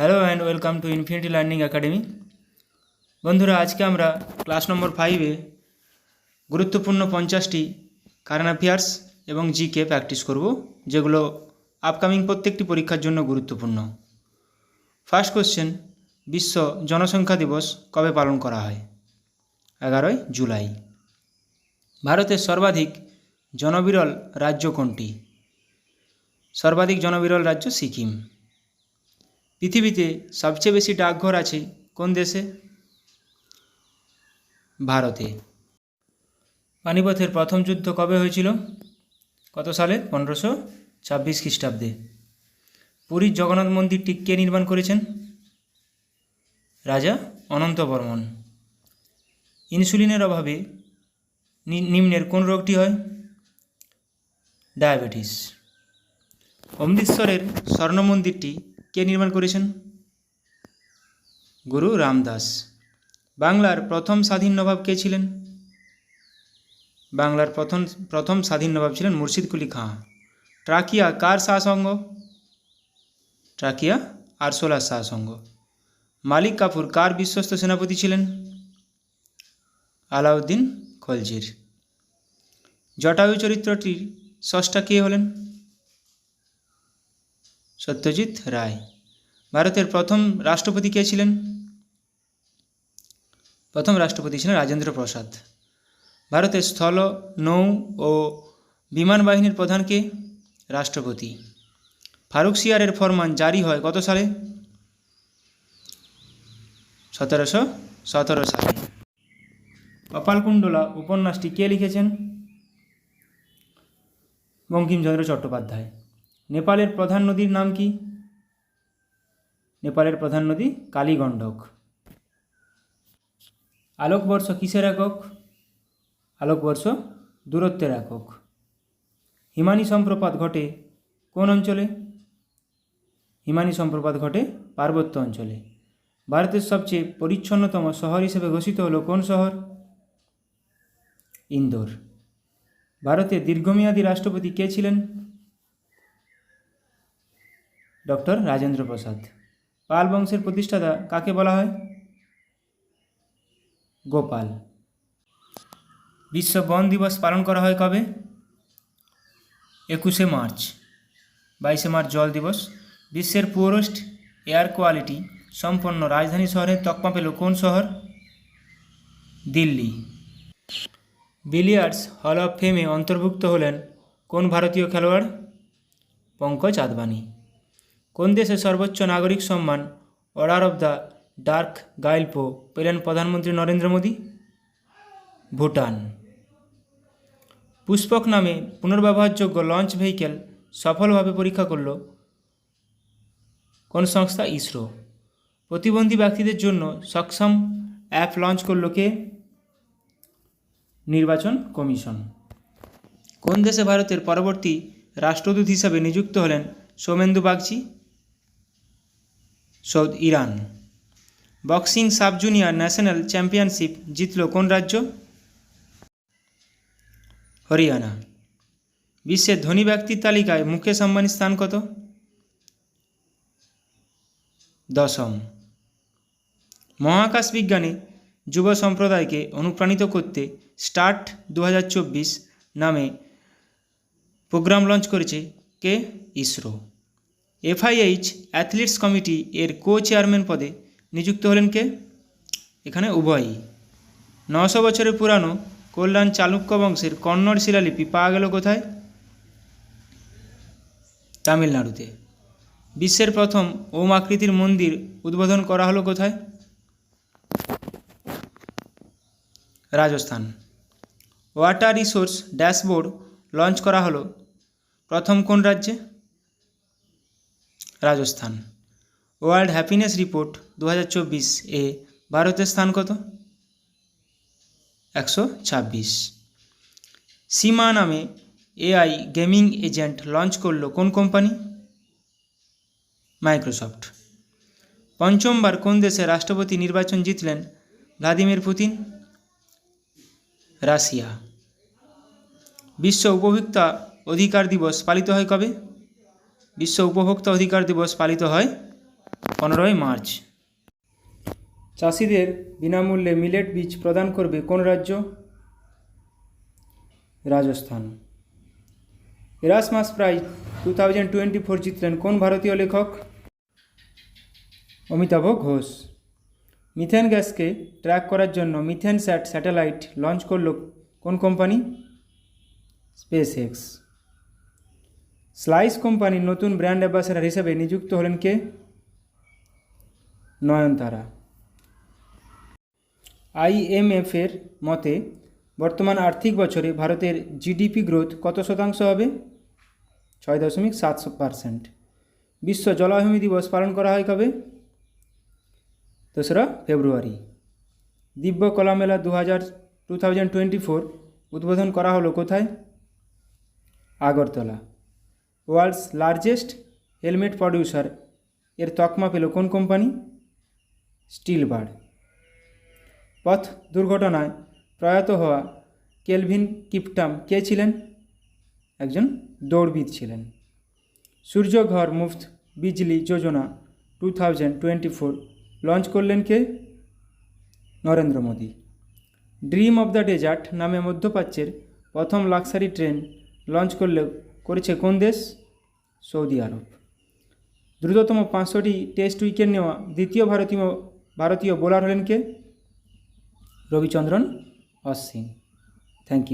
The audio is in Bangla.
Hello and welcome to infinity learning academy. বন্ধুরা, আজকে আমরা ক্লাস নম্বর 5-এ গুরুত্বপূর্ণ 50টি কারেন্ট অ্যাফেয়ার্স এবং জিকে প্র্যাকটিস করব, যেগুলো আপকামিং প্রত্যেকটি পরীক্ষার জন্য গুরুত্বপূর্ণ। ফার্স্ট কোশ্চেন, বিশ্ব জনসংখ্যা দিবস কবে পালন করা হয়? 11ই জুলাই। ভারতের সর্বাধিক জনবিরল রাজ্য কোনটি? সর্বাধিক জনবিরল রাজ্য সিকিম। পৃথিবীতে সবচেয়ে বেশি ডাকঘর আছে কোন দেশে? ভারতে। পানিপথের প্রথম যুদ্ধ কবে হয়েছিল? কত সালে? 1526 খ্রিস্টাব্দে। পুরীর জগন্নাথ মন্দিরটি কে নির্মাণ করেছেন? রাজা অনন্ত বর্মন। ইনসুলিনের অভাবে নিম্নের কোন রোগটি হয়? ডায়াবেটিস। অমৃতসরের স্বর্ণ মন্দিরটি কে নির্মাণ করেছেন? গুরু রামদাস। বাংলার প্রথম স্বাধীন নবাব কে ছিলেন? বাংলার প্রথম স্বাধীন নবাব ছিলেন মুর্শিদ কুলি খাঁ। ট্রাকিয়া কার শাসঙ্গ? ট্রাকিয়া আরশোলার শাসঙ্গ। মালিক কাফুর কার বিশ্বস্ত সেনাপতি ছিলেন? আলাউদ্দিন খলজির। জটায়ু চরিত্রটির স্রষ্টা কে হলেন? সত্যজিৎ রায়। ভারতের প্রথম রাষ্ট্রপতি কে ছিলেন? প্রথম রাষ্ট্রপতি ছিলেন রাজেন্দ্র প্রসাদ। ভারতের স্থল, নৌ ও বিমান বাহিনীর প্রধান কে? রাষ্ট্রপতি। ফারুকসিয়ারের ফরমান জারি হয় কত সালে? 1717 সালে। কপালকুণ্ডলা উপন্যাসটি কে লিখেছেন? বঙ্কিমচন্দ্র চট্টোপাধ্যায়। নেপালের প্রধান নদীর নাম কি? নেপালের প্রধান নদী কালীগণ্ডক। আলোকবর্ষ কিসের একক? আলোকবর্ষ দূরত্বের একক। হিমানী সম্প্রপাত ঘটে কোন অঞ্চলে? হিমানী সম্প্রপাত ঘটে পার্বত্য অঞ্চলে। ভারতের সবচেয়ে পরিচ্ছন্নতম শহর হিসেবে ঘোষিত হলো কোন শহর? ইন্দোর। ভারতের দীর্ঘমেয়াদী রাষ্ট্রপতি কে ছিলেন? ডক্টর রাজেন্দ্র প্রসাদ। পাল বংশের প্রতিষ্ঠাতা কাকে বলা হয়? গোপাল। বিশ্ব বন দিবস পালন করা হয় কবে? 21শে মার্চ। 22শে মার্চ জল দিবস। বিশ্বের পুয়ারেস্ট এয়ার কোয়ালিটি সম্পন্ন রাজধানী শহরের তকমা পেল কোন শহর? দিল্লি। বিলিয়ার্ডস হল অফ ফেমে অন্তর্ভুক্ত হলেন কোন ভারতীয় খেলোয়াড়? পঙ্কজ আদবানি। কোন দেশের সর্বোচ্চ নাগরিক সম্মান অর্ডার অফ দ্য ডার্ক গাইলপো পেলেন প্রধানমন্ত্রী নরেন্দ্র মোদী? ভুটান। পুষ্পক নামে পুনর্ব্যবহারযোগ্য লঞ্চ ভেহিকেল সফলভাবে পরীক্ষা করল কোন সংস্থা? ইসরো। প্রতিবন্ধী ব্যক্তিদের জন্য সক্ষম অ্যাপ লঞ্চ করল কে? নির্বাচন কমিশন। কোন দেশে ভারতের পরবর্তী রাষ্ট্রদূত হিসাবে নিযুক্ত হলেন Soumendu Bagchi? Iran. Boxing sub junior national championship জিতল কোন রাজ্য? হরিয়ানা। বিশ্বের ধনী ব্যক্তির তালিকায় মুকেশ আম্বানির স্থান কত? 10ম। মহাকাশ বিজ্ঞানে যুব সম্প্রদায়কে অনুপ্রাণিত করতে স্টার্ট 2024 নামে প্রোগ্রাম লঞ্চ করেছে কে? ইসরো। FIH অ্যাথলিটস কমিটি এর কো চেয়ারম্যান পদে নিযুক্ত হলেন কে? এখানে উভয়ই। 900 বছরের পুরানো কল্যাণ চালুক্য বংশের কন্নড় শিলালিপি পাওয়া গেল কোথায়? তামিলনাড়ুতে। বিশ্বের প্রথম ওম আকৃতির মন্দির উদ্বোধন করা হলো কোথায়? Rajasthan. Water resource dashboard launch করা হলো প্রথম কোন রাজ্যে? রাজস্থান। ওয়ার্ল্ড হ্যাপিনেস রিপোর্ট 2024 এ ভারতের স্থান কত? 126। সীমা নামে AI গেমিং এজেন্ট লঞ্চ করলো কোন কোম্পানি? মাইক্রোসফট। পঞ্চমবার কোন দেশে রাষ্ট্রপতি নির্বাচন জিতলেন ভ্লাদিমির পুতিন? রাশিয়া। বিশ্ব উপভোক্তা অধিকার দিবস পালিত হয় কবে? বিশ্ব উপভোক্তা অধিকার দিবস পালিত হয় 15ই মার্চ। চাষিদের বিনামূল্যে মিলেট বীজ প্রদান করবে কোন রাজ্য? রাজস্থান। এরাসমাস প্রাইজ 2024 জিতলেন কোন ভারতীয় লেখক? অমিতাভ ঘোষ। মিথেন গ্যাসকে ট্র্যাক করার জন্য মিথেন স্যাটেলাইট লঞ্চ করল কোন কোম্পানি? Space x. স্লাইস কোম্পানির নতুন ব্র্যান্ড অ্যাম্বাসেডর হিসেবে নিযুক্ত হলেন কে? নয়নতারা। IMF-এর মতে বর্তমান আর্থিক বছরে ভারতের জিডিপি গ্রোথ কত শতাংশ হবে? 6.7%। বিশ্ব জলাভূমি দিবস পালন করা হয় কবে? 2রা ফেব্রুয়ারি। দিব্য কলা মেলা 2024 উদ্বোধন করা হলো কোথায়? Agartala. World's largest helmet producer এর তকমা পেল কোন কোম্পানি? Still bird. পথ দুর্ঘটনায় প্রয়াত হওয়া কেলভিন কিপটাম কে ছিলেন? একজন দৌড়বিদ ছিলেন। সূর্যঘর মুফত বিজলি যোজনা 2024 লঞ্চ করলেন কে? Narendra Modi. Dream of the desert নামে মধ্যপ্রাচ্যের প্রথম লাক্সারি ট্রেন লঞ্চ করেছে কোন দেশ? Saudi Arab. দ্রুততম 500টি টেস্ট উইকেট নেওয়া দ্বিতীয় ভারতীয় বোলার হলেন কে? রবিচন্দ্রন অশ্বিন। Thank you.